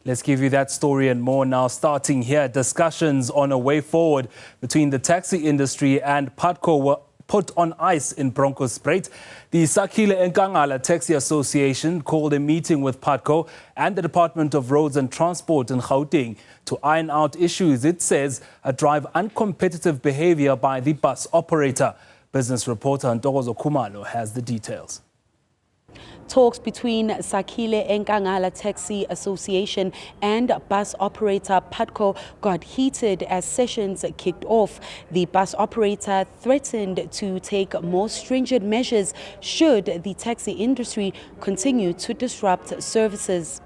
Let's give you that story and more now. Starting here, discussions on a way forward between the taxi industry and Putco were put on ice in Bronkhorstspruit. The Sakhile Ekangala Taxi Association called a meeting with Putco and the Department of Roads and Transport in Gauteng to iron out issues it says drive uncompetitive behaviour by the bus operator. Business reporter Ntokozo Khumalo has the details. Talks between Sakhile Ekangala Taxi Association and bus operator Putco got heated as sessions kicked off. The bus operator threatened to take more stringent measures should the taxi industry continue to disrupt services.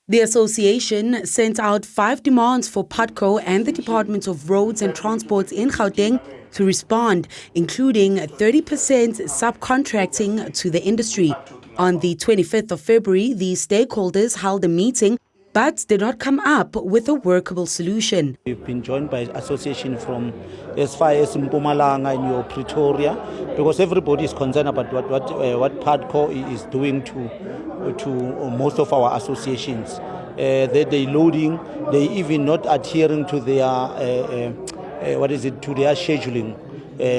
The association sent out 5 demands for Putco and the Department of Roads and Transport in Gauteng to respond, including 30% subcontracting to the industry. On the 25th of February, the stakeholders held a meeting but did not come up with a workable solution. We've been joined by association from as far as Mpumalanga and your Pretoria, because everybody is concerned about what Putco is doing to most of our associations. They loading, they even not adhering to their to their scheduling,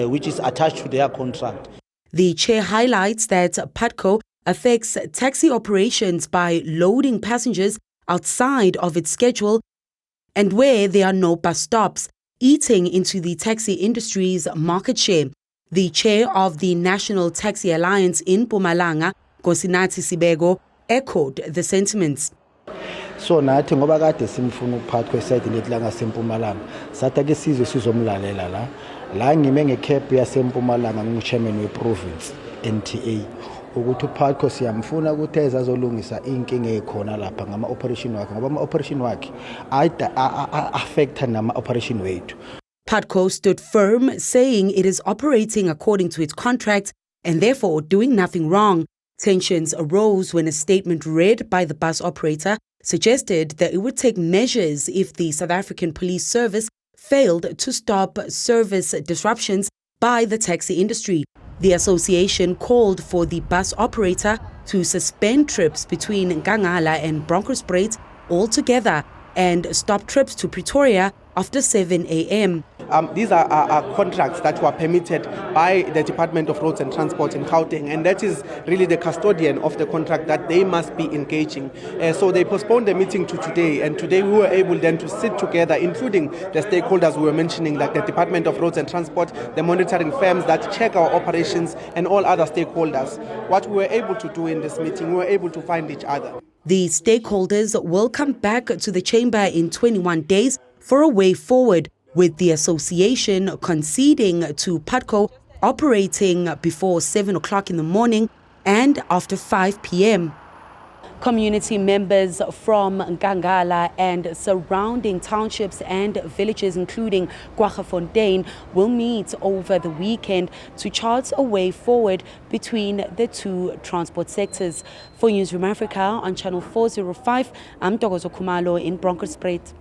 which is attached to their contract. The chair highlights that Putco affects taxi operations by loading passengers outside of its schedule and where there are no bus stops, eating into the taxi industry's market share. The chair of the National Taxi Alliance in Mpumalanga, Nkosinathi Sibego, echoed the sentiments. So nathi ngoba kade simfuna uPhutco eside lethi la ngaseMpumalanga sathi ake sizwe sizomlalela la ngime ngecap yaseMpumalanga nginguchairman weprovince NTA ukuthi uPhutco siyamfuna ukuthi ezazolungisa inkinga ekhona lapha ngama operation wakhe ngoba ama operation wakhe affecta nama operation wethu. Putco stood firm, saying it is operating according to its contract and therefore doing nothing wrong. Tensions arose when a statement read by the bus operator suggested that it would take measures if the South African Police Service failed to stop service disruptions by the taxi industry. The association called for the bus operator to suspend trips between Ekangala and Bronkhorstspruit altogether and stop trips to Pretoria after 7 a.m. These are contracts that were permitted by the Department of Roads and Transport in Gauteng, and that is really the custodian of the contract that they must be engaging. So they postponed the meeting to today, and today we were able then to sit together, including the stakeholders we were mentioning, like the Department of Roads and Transport, the monitoring firms that check our operations, and all other stakeholders. What we were able to do in this meeting, we were able to find each other. The stakeholders will come back to the chamber in 21 days for a way forward, with the association conceding to Putco operating before 7 o'clock in the morning and after 5 p.m. Community members from Ekangala and surrounding townships and villages, including Bronkhorstspruit, will meet over the weekend to chart a way forward between the two transport sectors. For Newzroom Afrika on Channel 405, I'm Ntokozo Khumalo in Bronkhorstspruit.